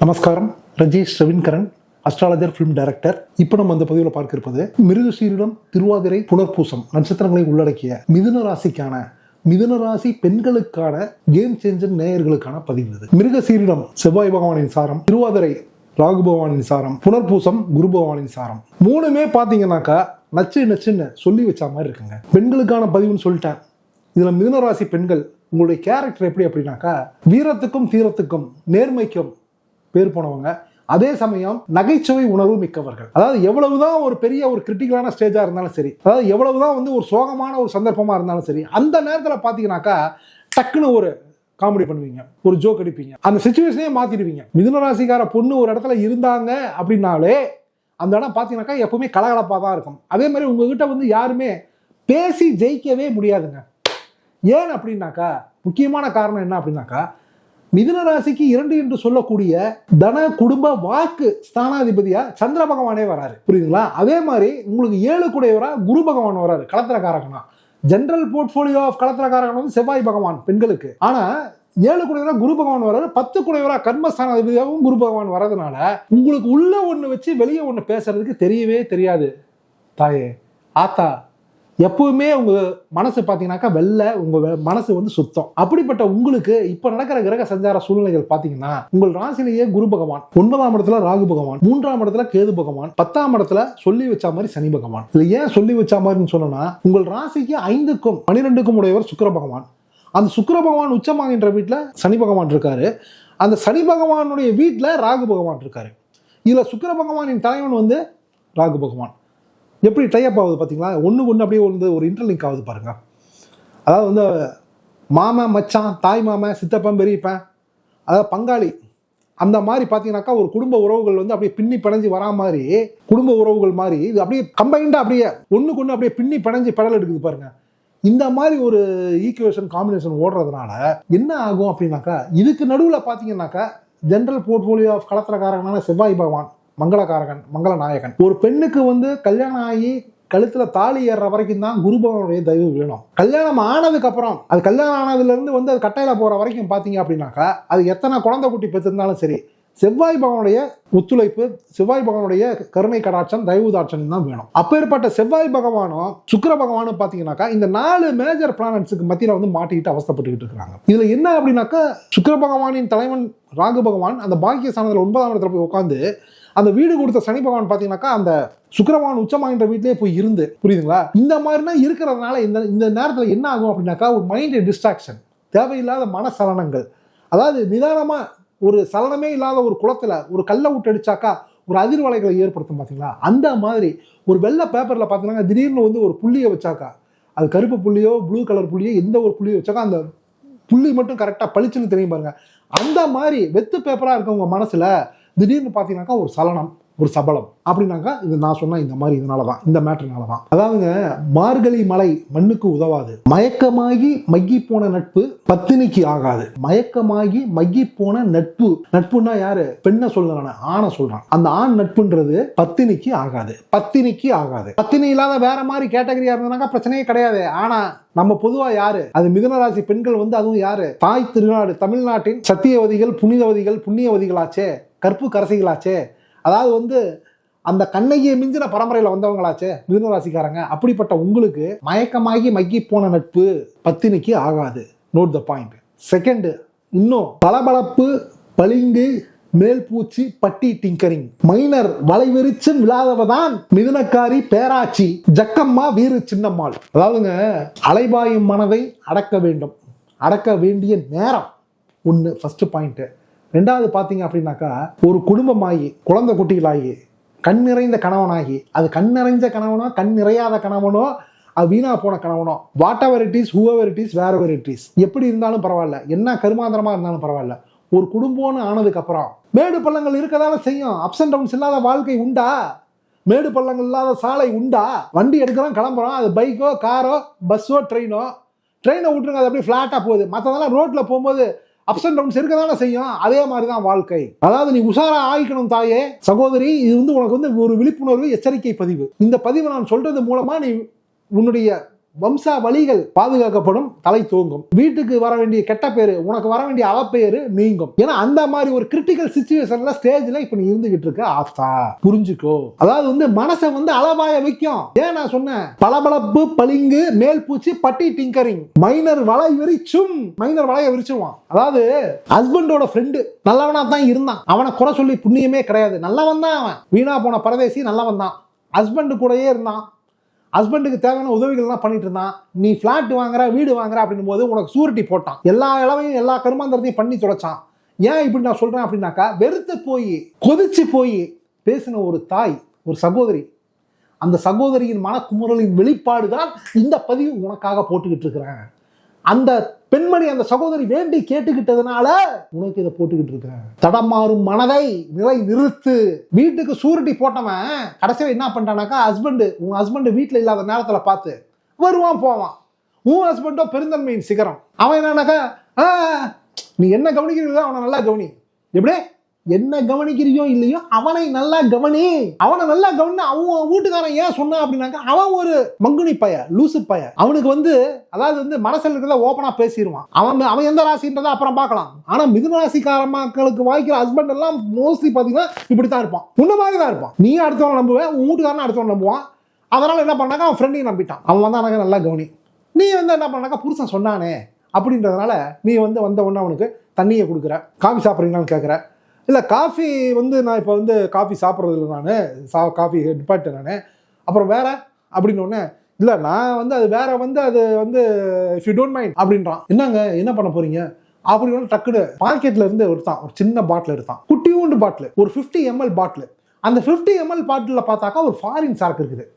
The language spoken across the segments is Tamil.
நமஸ்காரம். Rajesh Ravindran, astrologer, film director. இப்போ நம்ம அந்த பதிவில் பார்க்க இருப்பது மிருகசீரிடம், திருவாதிரை, புனர்பூசம் நட்சத்திரங்களை உள்ளடக்கிய மிதுன ராசிக்கான மிதுன ராசி பெண்களுக்கான கேம் சேஞ்சர் நேயர்களுக்கான பதிவு இது. மிருகசீரிடம் செவ்வாய் பகவானின் சாரம், திருவாதிரை ராகு பகவானின் சாரம், புனர்பூசம் குரு பகவானின் சாரம். மூணுமே பாத்தீங்கன்னாக்கா நச்சு நச்சுன்னு சொல்லி வச்ச மாதிரி இருக்குங்க. பெண்களுக்கான பதிவுன்னு சொல்லிட்டேன். இதுல மிதுன ராசி பெண்கள் உங்களுடைய கேரக்டர் எப்படி அப்படின்னாக்கா, வீரத்துக்கும் தீரத்துக்கும் நேர்மைக்கும் பேர் போனவங்க, அதே சமயம் நகைச்சுவை உணர்வு மிக்கவர்கள். அதாவது எவ்வளவுதான் ஒரு பெரிய ஒரு கிரிட்டிக்கலான ஸ்டேஜா இருந்தாலும் சரி, அதாவது எவ்வளவுதான் ஒரு சோகமான ஒரு சந்தர்ப்பமா இருந்தாலும் சரி, அந்த நேரத்தில் பாத்தீங்கன்னாக்கா டக்குன்னு ஒரு காமெடி பண்ணுவீங்க, ஒரு ஜோக் அடிப்பீங்க, அந்த சிச்சுவேஷனே மாத்திடுவீங்க. மிதுன ராசிக்கார பொண்ணு ஒரு இடத்துல இருந்தாங்க அப்படின்னாலே அந்த இடம் பாத்தீங்கன்னாக்கா எப்பவுமே கலகலப்பா தான் இருக்கும். அதே மாதிரி உங்ககிட்ட யாருமே பேசி ஜெயிக்கவே முடியாதுங்க. ஏன் அப்படின்னாக்கா, முக்கியமான காரணம் என்ன அப்படின்னாக்கா, மிதுன ராசிக்கு 2 என்று சொல்லக்கூடிய தன குடும்ப வாக்கு ஸ்தானாதிபதியா சந்திர பகவானே வராரு. புரியுதுங்களா? அதே மாதிரி உங்களுக்கு 7 கூடையவரா குரு பகவான் வராரு, களத்திரக்காரகனா. ஜெனரல் போர்ட்போலியோ ஆஃப் களத்திரக்காரகன் செவ்வாய் பகவான் பெண்களுக்கு. ஆனா 7 கூடையவரா குரு பகவான் வராரு, 10 கூடையவரா கர்மஸ்தானாதிபதியாகவும் குரு பகவான் வரதுனால உங்களுக்கு உள்ள ஒண்ணு வச்சு வெளியே ஒண்ணு பேசுறதுக்கு தெரியவே தெரியாது. தாயே, ஆத்தா, எப்பவுமே உங்க மனசு பாத்தீங்கன்னாக்கா உங்க மனசு சுத்தம். அப்படிப்பட்ட உங்களுக்கு இப்ப நடக்கிற கிரக சஞ்சார சூழ்நிலைகள் பாத்தீங்கன்னா, உங்கள் ராசிலேயே குரு பகவான், 9ஆம் இடத்துல ராகு பகவான், 3ஆம் இடத்துல கேது பகவான், 10ஆம் இடத்துல சொல்லி வச்ச மாதிரி சனி பகவான். இது ஏன் சொல்லி வச்ச மாதிரின்னு சொன்னா, உங்கள் ராசிக்கு 5க்கும் 12க்கும் உடையவர் சுக்கிர பகவான். அந்த சுக்கிர பகவான் உச்சமாகின்ற வீட்டுல சனி பகவான் இருக்காரு. அந்த சனி பகவானுடைய வீட்டுல ராகு பகவான் இருக்காரு. இதுல சுக்கிர பகவானின் தலைவன் ராகு பகவான். எப்படி டைப் ஆகுது பார்த்தீங்களா? ஒன்று அப்படியே ஒரு இன்டர்லிங்க் ஆகுது பாருங்க. அதாவது மாமன், மச்சான், தாய் மாமன், சித்தப்பன், பெரியப்பன், அதாவது பங்காளி, அந்த மாதிரி பார்த்தீங்கன்னாக்கா ஒரு குடும்ப உறவுகள் அப்படியே பின்னி பிணைஞ்சு வரா மாதிரி, குடும்ப உறவுகள் மாதிரி இது அப்படியே கம்பைண்டாக அப்படியே ஒன்றுக்கு ஒன்று அப்படியே பின்னி பிணைஞ்சு பெடல் எடுக்குது பாருங்க. இந்த மாதிரி ஒரு ஈக்குவேஷன் காம்பினேஷன் ஓடுறதுனால என்ன ஆகும் அப்படின்னாக்கா, இதுக்கு நடுவில் பார்த்தீங்கன்னாக்கா ஜெனரல் போர்ட்போலியோ ஆஃப் களத்திரக்காரகனான செவ்வாய் பகவான் மங்களகாரகன், மங்கள நாயகன். ஒரு பெண்ணுக்கு கல்யாணம் ஆகி கழுத்துல தாலி ஏறுற வரைக்கும் தான் குரு பகவானுடைய தயவு வேணும். கல்யாணம் ஆனதுக்கு அப்புறம், அது கல்யாணம் ஆனதுல இருந்து அது கட்டையில போற வரைக்கும் பாத்தீங்க அப்படின்னாக்கா, அது எத்தனை குழந்தை குட்டி பெற்றிருந்தாலும் சரி, செவ்வாய் பகவானுடைய ஒத்துழைப்பு, செவ்வாய் பகவானுடைய கருணை கடாட்சம், தயவுதாட்சம் தான் வேணும். அப்பேற்பட்ட செவ்வாய் பகவானும் சுக்கிர பகவானும் பாத்தீங்கன்னாக்கா இந்த 4 மேஜர் பிளானட்ஸுக்கு மத்தியில மாட்டிக்கிட்டு அவஸ்தப்பட்டுக்கிட்டு இருக்காங்க. இதுல என்ன அப்படின்னாக்கா, சுக்கிர பகவானின் தலைவன் ராகு பகவான் அந்த பாக்கிய ஸ்தானத்துல 9ஆம் இடத்துல போய் உட்காந்து அந்த வீடு கொடுத்த சனி பகவான் பாத்தீங்கன்னாக்கா அந்த சுக்கிர பகவான் உச்சமாகின்ற வீட்டிலே போய் இருந்து, புரியுதுங்களா? இந்த மாதிரினா இருக்கிறதுனால இந்த நேரத்தில் என்ன ஆகும் அப்படின்னாக்கா, ஒரு மைண்ட் டிஸ்ட்ராக்ஷன், தேவையில்லாத மனசலனங்கள். அதாவது நிதானமா ஒரு சலனமே இல்லாத ஒரு குளத்துல ஒரு கல்லை விட்டு அடிச்சாக்கா ஒரு அதிர்வலைகளை ஏற்படுத்தும் பாத்தீங்களா? அந்த மாதிரி ஒரு வெள்ளை பேப்பர்ல பாத்தீங்கன்னா திடீர்னு ஒரு புள்ளியை வச்சாக்கா, அது கருப்பு புள்ளியோ ப்ளூ கலர் புள்ளியோ எந்த ஒரு புள்ளியோ வச்சாக்கா அந்த புள்ளி மட்டும் கரெக்டா பளிச்சுன்னு தெரியும் பாருங்க. அந்த மாதிரி வெத்து பேப்பரா இருக்கவங்க மனசுல திடீர்னு பாத்தீங்கன்னாக்கா ஒரு சலனம், ஒரு சபலம் அப்படின்னாக்கா, இது நான் சொன்ன இந்த மாதிரி இதனாலதான், இந்த மேட்டர்னாலதான். அதாவதுங்க, மார்கழி மலை மண்ணுக்கு உதவாது, மயக்கமாகி மக்கி போன நட்பு பத்தினிக்கு ஆகாது. மயக்கமாகி மக்கி போன நட்பு, நட்புன்னா யாரு? பெண்ணை சொல்றான, ஆணை சொல்றான். அந்த ஆண் நட்புன்றது பத்தினிக்கு ஆகாது, பத்தினிக்கு ஆகாது. பத்தினி இல்லாத வேற மாதிரி கேட்டகரியா இருந்தாக்கா பிரச்சனையே கிடையாது. ஆனா நம்ம பொதுவா யாரு? அது மிதுனராசி பெண்கள் அதுவும் யாரு? தாய் திருநாடு தமிழ்நாட்டின் சத்தியவதிகள், புனிதவதிகள், புண்ணியவதிகளாச்சே, கற்பு கரசிகளாச்சே, அதாவது அந்த கண்ணையை மிஞ்சின பரம்பரையில வந்தவங்களாச்சே மிதுனராசிக்காரங்க. அப்படிப்பட்ட உங்களுக்கு மயக்கமாகி மக்கி போன நட்பு பத்தினிக்கு ஆகாது. Note the point. செகண்ட், இன்னும் பளபளப்பு, பளிங்கு, மேல் பூச்சி, பட்டி, டிங்கரிங், மைனர் வளைவெறிச்சும் விழாதவதான் மிதுனக்காரி பேராட்சி, ஜக்கம்மா, வீறு சின்னம்மாள். அதாவதுங்க, அலைபாயும் மனதை அடக்க வேண்டும், அடக்க வேண்டிய நேரம் ஒன்று, ஃபர்ஸ்ட் பாயிண்ட். 2வது பாத்தீங்க அப்படின்னாக்கா, ஒரு குடும்பமாகி குழந்தை குட்டிகளாகி கண் நிறைந்த கணவனாகி, அது கண் நிறைஞ்ச கணவனோ கண் நிறையாத கணவனோ அது வீணா போன கணவனோ, whatever it is, whoever it is, wherever it is, எப்படி இருந்தாலும் பரவாயில்ல, என்ன கருமாந்திரமா இருந்தாலும் பரவாயில்ல, ஒரு குடும்பம்னு ஆனதுக்கு அப்புறம் மேடு பள்ளங்கள் இருக்கதால செய்யும். அப்ஸ் அண்ட் டவுன்ஸ் இல்லாத வாழ்க்கை உண்டா? மேடு பள்ளங்கள் இல்லாத சாலை உண்டா? வண்டி எடுக்கிறோம், கிளம்புறோம், அது பைக்கோ காரோ பஸ்ஸோ ட்ரெயினை விட்டுருங்க, அது அப்படியே ஃபிளாட்டா போகுது. மற்றதெல்லாம் ரோட்ல போகும்போது அப்ஸ் அண்ட் டவுன்ஸ் இருக்கதானே செய்யும். அதே மாதிரிதான் வாழ்க்கை. அதாவது நீ உஷாரா ஆகிக்கணும் தாயே, சகோதரி. இது உனக்கு ஒரு விழிப்புணர்வு எச்சரிக்கை பதிவு. இந்த பதிவு நான் சொல்றது மூலமா நீ உன்னுடைய வம்சா வழிகள் பாதுகாக்கப்படும், தலை தூங்கும். வீட்டுக்கு வர வேண்டிய கெட்ட பேரு, உனக்கு வர வேண்டிய அவப்பெயரு நீங்கும். ஏன்னா அந்த மாதிரி ஒரு கிரிட்டிக்கல் சிச்சுவேஷன்ல ஸ்டேஜ்ல இப்ப நீ இருந்துகிட்டு இருக்க ஆஸ்தா, புரிஞ்சுக்கோ. அதாவது வந்து மனசை வந்து அளவாய வைக்கும். ஏன் நான் சொன்னேன், பளபளப்பு, பளிங்கு, மேல் பூச்சி, பட்டி டிங்கரிங், மைனர் வலை விரிச்சும், மைனர் வலைய விரிச்சுவான். அதாவது ஹஸ்பண்டோட ஃப்ரெண்டு நல்லவனா தான் இருந்தான், அவனை குறை சொல்லி புண்ணியமே கிடையாது, நல்லவன் தான் அவன். வீணா போன பரதேசி நல்லவன் தான், ஹஸ்பண்டு கூடயே இருந்தான், ஹஸ்பண்டுக்கு தேவையான உதவிகள்லாம் பண்ணிட்டு இருந்தான். நீ பிளாட் வாங்குற, வீடு வாங்குற அப்படின்னும் போது உனக்கு சூரிட்டி போட்டான், எல்லா இளவையும் எல்லா கருமாந்திரத்தையும் பண்ணி தொலைச்சான். ஏன் இப்படி நான் சொல்றேன் அப்படின்னாக்கா, வெறுத்து போய் கொதிச்சு போய் பேசின ஒரு தாய், ஒரு சகோதரி, அந்த சகோதரியின் மனக்குமுறலின் வெளிப்பாடுதான் இந்த பதிவு உனக்காக போட்டுக்கிட்டு இருக்கிறேன். அந்த பெண்மணி, அந்த சகோதரி வேண்டி கேட்டுக்கிட்டதுனால உனக்கு இதை போட்டுக்கிட்டு இருக்கிறேன். தடமாறும் மனதை நிலை நிறுத்து. வீட்டுக்கு சூரிட்டி போட்டவன் கடைசியில் என்ன பண்ணிட்டானாக்கா, உன் ஹஸ்பண்ட் வீட்டில் இல்லாத நேரத்தில் பார்த்து வருவான் போவான். உன் ஹஸ்பண்டோ பெருந்தன்மையின் சிகரம். அவன் என்னன்னாக்கா, நீ என்ன கவனிக்கிறீங்களோ அவனை நல்லா கவனி. எப்படி என்ன கவனிக்கிறியோ இல்லையோ அவனை நல்லா கவனி. அவனை நல்லா கவனி. அவன் வீட்டுக்காரன் ஏன் சொன்னான் அப்படின்னாக்கா, அவன் ஒரு மங்குனி பைய, லூசு பைய. அவனுக்கு வந்து அதாவது வந்து மனசில் இருக்கிறத ஓப்பனா பேசிடுவான். அவன் எந்த ராசின்றதை அப்புறம் பார்க்கலாம். ஆனா மிதுன ராசிக்கார மக்களுக்கு வாய்க்கிற ஹஸ்பண்ட் எல்லாம் மோஸ்ட்லி பாத்தீங்கன்னா இப்படித்தான் இருப்பான், உன்ன மாதிரி தான் இருப்பான். நீ அடுத்தவன் நம்புவேன், உன் வீட்டுக்காரன் அடுத்தவன் நம்புவான். அதனால என்ன பண்ணாக்கா, அவன் ஃப்ரெண்டையும் நம்பிட்டான். அவன் வந்தானாக்கா நல்லா கவனி. நீ வந்து என்ன பண்ணாக்கா, புருஷன் சொன்னானே அப்படின்றதுனால நீ வந்து வந்த உடனே அவனுக்கு தண்ணியை கொடுக்குற, காஃபி சாப்பிட்றீங்களான்னு கேட்குற. இல்லை காஃபி வந்து நான் இப்போ வந்து காஃபி சாப்பிட்றது இல்லை, நான் காஃபி டிபார்ட்டேன் நான். அப்புறம் வேற அப்படின்னு ஒன்று, இல்லை நான் வந்து அது வேற வந்து அது வந்து இஃப் யூ டோன்ட் மைண்ட் அப்படின்றான். என்னங்க என்ன பண்ண போறீங்க அப்படி ஒன்று டக்குனு பாக்கெட்ல இருந்து எடுத்தான், ஒரு சின்ன பாட்டில் எடுத்தான், குட்டியூண்டு பாட்டில், ஒரு 50 ml பாட்டில். அந்த 50 ml பாட்டிலில் பார்த்தாக்கா ஒரு ஃபாரின் சரக்கு இருக்குது.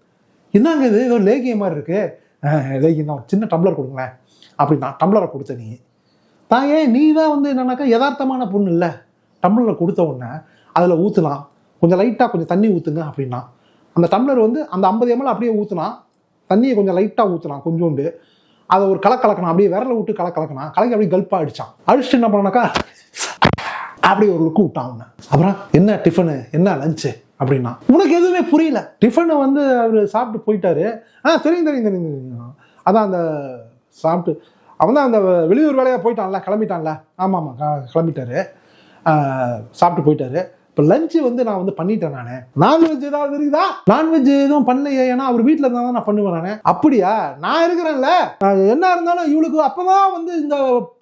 என்னங்க இது ஒரு லேகிய மாதிரி இருக்கு, லேகியம் தான், ஒரு சின்ன டம்ளர் கொடுங்களேன் அப்படின்னா. டம்ளரை கொடுத்த நீ தாயே, நீ தான் வந்து என்னன்னாக்கா யதார்த்தமான பொண்ணு இல்லை. டம்ளரில் கொடுத்த உடனே அதில் ஊற்றலாம், கொஞ்சம் லைட்டாக கொஞ்சம் தண்ணி ஊற்றுங்க அப்படின்னா. அந்த டம்ளர் வந்து அந்த 50 ml அப்படியே ஊற்றினா, தண்ணியை கொஞ்சம் லைட்டாக ஊற்றலாம் கொஞ்சோண்டு, அதை ஒரு கலக்கணும், அப்படியே விரலை விட்டு கலக்கணும், கலக்கி அப்படியே கல்ப்பாக அடித்தான். அடிச்சுட்டு என்ன பண்ணாக்கா, அப்படியே ஒரு லுக்கு விட்டான் அவனை. அப்புறம் என்ன டிஃபனு, என்ன லஞ்சு அப்படின்னா. உனக்கு எதுவுமே புரியல. டிஃபனை வந்து அவர் சாப்பிட்டு போயிட்டாரு. தெரியும். அதான் அந்த சாப்பிட்டு அவன் தான் அந்த வெளியூர் வேலையாக போயிட்டான்ல, கிளம்பிட்டான்ல. ஆமாம் கிளம்பிட்டாரு, சாப்பிட்டு போயிட்டாரு. இப்போ லஞ்சு வந்து நான் வந்து பண்ணிட்டேன். நான்வெஜ் ஏதாவது இருக்குதா? நான்வெஜ் எதுவும் பண்ணலையே, ஏன்னா அவர் வீட்டில் இருந்தால் தான் நான் பண்ணுவேன். அப்படியா, நான் இருக்கிறேன்ல, என்ன இருந்தாலும் இவளுக்கு அப்பதான் வந்து இந்த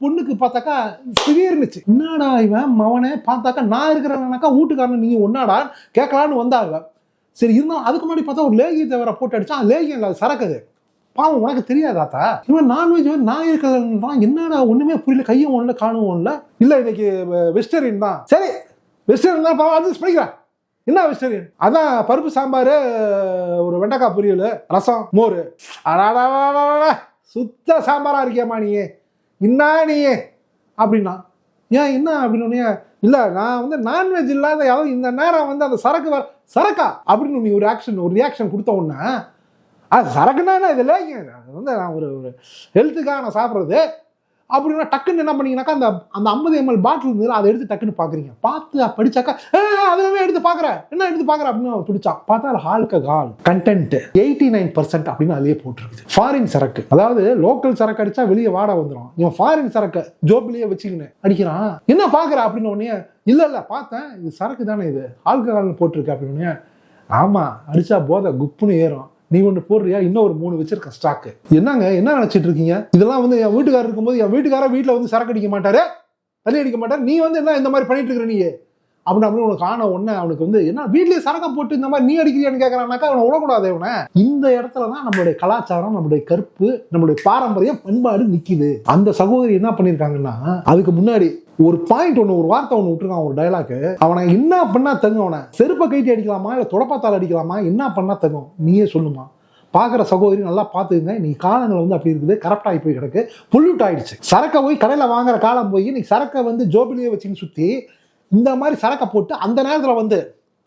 பொண்ணுக்கு பார்த்தாக்கா சிவியர்னுச்சு. என்னடா இவன் மவனே பார்த்தாக்கா நான் இருக்கிறேன்னாக்கா வீட்டுக்காரன் நீங்க ஒன்னாடா கேட்கலான்னு வந்தாங்க. சரி இருந்தாலும் அதுக்கு முன்னாடி பார்த்தா ஒரு லேகியத்தை வேற போட்டு அடிச்சான். லேகியம் இல்லை, சரக்குது. பாவம் உனக்கு தெரியாதாத்தா, இவன் நான்வெஜ் நான் இருக்கிறேன். என்னடா ஒண்ணுமே புரியல, கையும் ஒண்ணு காணும் ஒண்ணு இல்ல, இன்னைக்கு வெஜிடேரியன் தான். சரி வெஜிடேரியன் தான், பாவம் அது படிக்கிறேன். என்ன வெஜிடேரியன்? அதான் பருப்பு சாம்பார், ஒரு வெண்டைக்காய் பொரியல், ரசம், மோர். சுத்த சாம்பாரா இருக்கியம்மா நீ, என்ன நீ அப்படின்னா. ஏன் என்ன அப்படின்னு, இல்ல நான் வந்து நான்வெஜ் இல்லாத யாரும் இந்த நேரம் வந்து அந்த சரக்கு வர சரக்கா அப்படின்னு நீ ஒரு ரியாக்ஷன் கொடுத்த உடனே, அது சரக்குன்னா இது இல்லைங்க, அது வந்து நான் ஒரு ஹெல்த்துக்காக நான் சாப்பிட்றது அப்படின்னா டக்குன்னு என்ன பண்ணீங்கன்னாக்கா, அந்த 50 ml பாட்டில் இருந்தது அதை எடுத்து டக்குன்னு பார்க்குறீங்க. பார்த்து படிச்சாக்கா அதுவே எடுத்து பார்க்குறேன், என்ன எடுத்து பார்க்குறேன் அப்படின்னு பிடிச்சா பார்த்தா அது ஆல்கஹால் கண்டென்ட் 89% அப்படின்னு அதுலேயே போட்டுருக்குது. ஃபாரின் சரக்கு, அதாவது லோக்கல் சரக்கு அடிச்சா வெளியே வாட வந்துடும். இவன் ஃபாரின் சரக்கு ஜோபிலேயே வச்சுக்கின்னு அடிக்கிறான். என்ன பார்க்குற அப்படின்னு உடனே, இல்லை பார்த்தேன், இது சரக்கு தானே, இது ஆல்கஹால்னு போட்டிருக்கு அப்படின்னு. ஆமாம், அடிச்சா போதை குப்புன்னு ஏறும். நீ ஒன்று போடுறியா, இன்னும் ஒரு 3 வச்சிருக்க ஸ்டாக்கு. என்னங்க என்ன நினைச்சிட்டு இருக்கீங்க? இதெல்லாம் வந்து என் வீட்டுக்காரர் இருக்கும்போது என் வீட்டுக்காரர் வீட்டில் வந்து சரக்கு அடிக்க மாட்டாரு, தண்ணி அடிக்க மாட்டாரு, நீ வந்து என்ன இந்த மாதிரி பண்ணிட்டு இருக்கிற நீ அப்படின்னு உனக்கு ஆன உடனே அவனுக்கு வந்து என்ன வீட்லயே சரக்கை போட்டு இந்த மாதிரி நீ அடிக்கிறியான்னு கேட்கறான்னாக்கா அவனை விடக்கூடாது. அவனை இந்த இடத்துல தான் நம்மளுடைய கலாச்சாரம், நம்மளுடைய கற்பு, நம்மளுடைய பாரம்பரியம், பண்பாடு நிக்குது. அந்த சகோதரி என்ன பண்ணிருக்காங்கன்னா, அதுக்கு முன்னாடி ஒரு பாயிண்ட் ஒன்று, ஒரு வார்த்தை ஒன்று விட்டுருக்கான், ஒரு டயலாக். அவனை என்ன பண்ணா தங்கும், அவனை செருப்பை கைட்டி அடிக்கலாமா இல்லை தொடப்பத்தால் அடிக்கலாமா, என்ன பண்ணா தங்கும் நீயே சொல்லுமா. பார்க்குற சகோதரி நல்லா பார்த்துக்குங்க, நீ காலங்கள் வந்து அப்படி இருக்குது, கரெக்ட் ஆகி போய் கிடக்கு, பொல்யூட் ஆயிடுச்சு. சரக்கை போய் கடையில் வாங்குற காலம் போய் நீ சரக்கை வந்து ஜோபிலேயே வச்சுன்னு சுற்றி இந்த மாதிரி சரக்கை போட்டு அந்த நேரத்தில் வந்து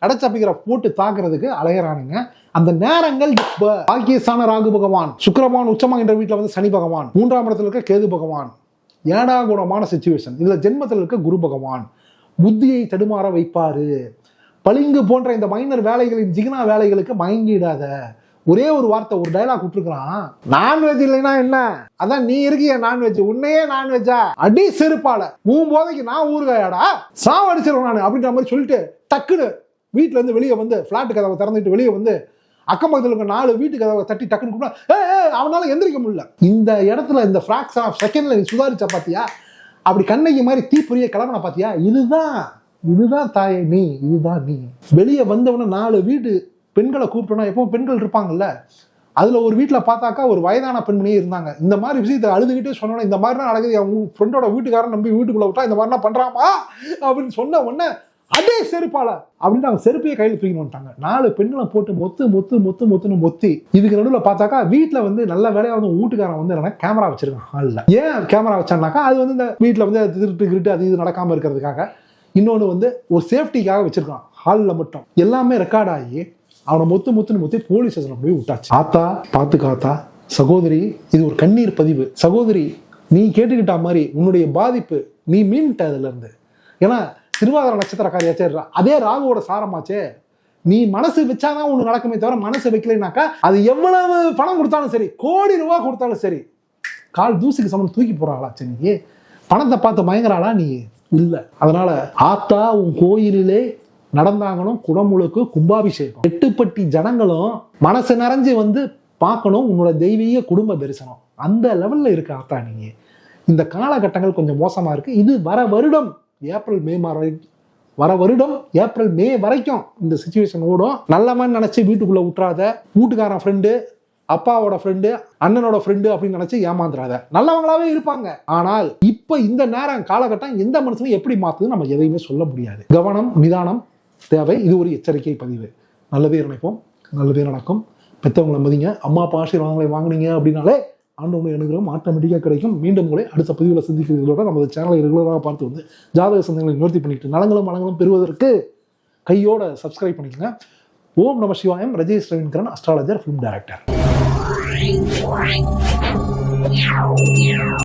கடைச்சப்பிக்கிற போட்டு தாக்குறதுக்கு அலையறானுங்க. அந்த நேரங்கள் இப்போ பாக்கியஸ்தான ராகு பகவான், சுக்கிரவான் உச்சமாகின்ற வீட்டில் வந்து சனி பகவான், 3ஆம் இடத்துல இருக்க கேது பகவான், ஏடாகுணமான சிச்சுவேஷன். இதுல ஜென்மத்தில் இருக்க குரு பகவான் புத்தியை தடுமாற வைப்பாரு. பளிங்கு போன்ற இந்த மைனர் வேலைகளின் ஜிகினா வேலைகளுக்கு மயங்கிடாத. ஒரே ஒரு வார்த்தை, ஒரு டைலாக் விட்டுருக்கான், நான்வெஜ் இல்லைன்னா என்ன, அதான் நீ இருக்கிய நான்வெஜ், உன்னையே நான்வெஜ்ஜா, அடி செருப்பால, போதைக்கு நான் ஊறுகாயாடா, சாவடிச்சிருவேன் நான் அப்படின்ற மாதிரி சொல்லிட்டு டக்குன்னு வீட்டுல இருந்து வெளியே வந்து பிளாட் கதவை திறந்துட்டு வெளியே வந்து அக்கம் பக்கத்தில் இருக்க 4 வீட்டு கதவை தட்டி டக்குன்னு கூப்பிட்டா அவனால எந்திரிக்க முடியல. இந்த இடத்துல இந்த ஃபிராக்ஷன் ஆஃப் செகண்ட்ல நீ சுதாரிச்சா பாத்தியா, அப்படி கண்ணைக்கு மாதிரி தீப்பொறிய கிளம்பின பாத்தியா, இதுதான் தாயே நீ, இதுதான் நீ. வெளியே வந்தவன 4 வீட்டு பெண்களை கூப்பிட்டோம்னா எப்பவும் பெண்கள் இருப்பாங்கல்ல, அதுல ஒரு வீட்டுல பார்த்தாக்கா ஒரு வயதான பெண்மணியே இருந்தாங்க. இந்த மாதிரி விஷயத்தை அழுதுகிட்டே சொன்னோன்னா, இந்த மாதிரிலாம் நடக்குது, அவங்க ஃப்ரெண்டோட வீட்டுக்காரன் நம்பி வீட்டுக்குள்ள விட்டா இந்த மாதிரிலாம் பண்றாமா அப்படின்னு சொன்ன உடனே அதே செருப்பால அப்படின்னு அவங்க செருப்பையே கையில் தூக்கி வந்துட்டாங்க. 4 பெண்களை போட்டு மொத்துன்னு மொத்தி. இதுக்கு நடுவில் பார்த்தாக்கா வீட்டுல வந்து நல்ல வேலையா வந்து வீட்டுக்காரன் வந்து என்னன்னா கேமரா வச்சிருக்கான் ஹாலில். ஏன் கேமரா வச்சான்னாக்கா அது வந்து இந்த வீட்டுல வந்து திருட்டு அது இது நடக்காம இருக்கிறதுக்காக, இன்னொன்று வந்து ஒரு சேஃப்டிக்காக வச்சிருக்கான் ஹாலில் மட்டும். எல்லாமே ரெக்கார்ட் ஆகி அவனை மொத்துன்னு போலீஸ் ஸ்டேஷன்ல போய் விட்டாச்சு. ஆத்தா பாத்துக்காத்தா, சகோதரி இது ஒரு கண்ணீர் பதிவு. சகோதரி நீ கேட்டுக்கிட்ட மாதிரி உன்னுடைய பாதிப்பு நீ மீன்ட்ட அதுல இருந்து. ஏன்னா திருவாதிரை நட்சத்திரக்காரியாச்சே, அதே ராகுவோட சாரமாச்சே. நீ மனசு வச்சாதான் ஒண்ணு நடக்குமே தவிர மனசு வைக்கலைனாக்கா அது எவ்வளவு பணம் கொடுத்தாலும் சரி, கோடி ரூபாய் கொடுத்தாலும் சரி, கால் தூசிக்கு சமம் தூக்கி போறாளா நீ? பணத்தை பார்த்து மயங்குறாளா நீ? இல்ல. அதனால ஆத்தா உன் கோயிலிலே நடந்தாங்கணும் குடமுழுக்கு கும்பாபிஷேகம், 8பட்டி ஜனங்களும் மனசு நிறைஞ்சு வந்து பார்க்கணும் உன்னோட தெய்வீக குடும்ப தரிசனம். அந்த லெவல்ல இருக்கு ஆத்தா நீங்க. இந்த காலகட்டங்கள் கொஞ்சம் மோசமா இருக்கு. இது வர வருடம் ஏப்ரல் மே வரைக்கும் இந்த சிச்சுவேஷன் ஓடும். நல்லவன் நினைச்சு வீட்டுக்குள்ள விட்டுறாத, வீட்டுக்காரன் ஃப்ரெண்டு, அப்பாவோட ஃப்ரெண்டு, அண்ணனோட ஃப்ரெண்டு அப்படின்னு நினைச்சு ஏமாந்துறாத. நல்லவங்களாவே இருப்பாங்க. ஆனால் இப்ப இந்த நேரம் காலகட்டம் எந்த மனுஷனும் எப்படி மாத்துது நம்ம எதையுமே சொல்ல முடியாது. கவனம் நிதானம் தேவை. இது ஒரு எச்சரிக்கை பதிவு. நல்லதே நினைப்போம், நல்லதே நடக்கும். பெற்றவங்களை மதிங்க. அம்மா அப்பா ஆசீர்வாதங்களை வாங்கினீங்க அப்படின்னாலே ஆண்டவனை அனுகிரகம் ஆட்டோமேட்டிக்காக கிடைக்கும். மீண்டும் உங்களை அடுத்த பதிவில் சந்திக்கிறதோட நமது சேனலை ரெகுலராக பார்த்து வந்து ஜாதக சந்தேகங்களை நிவர்த்தி பண்ணிட்டு நலங்களும் மலங்களும் பெறுவதற்கு கையோட சப்ஸ்கிரைப் பண்ணிக்கோங்க. ஓம் நம சிவாயம். Rajesh Ravindran, astrologer, film director.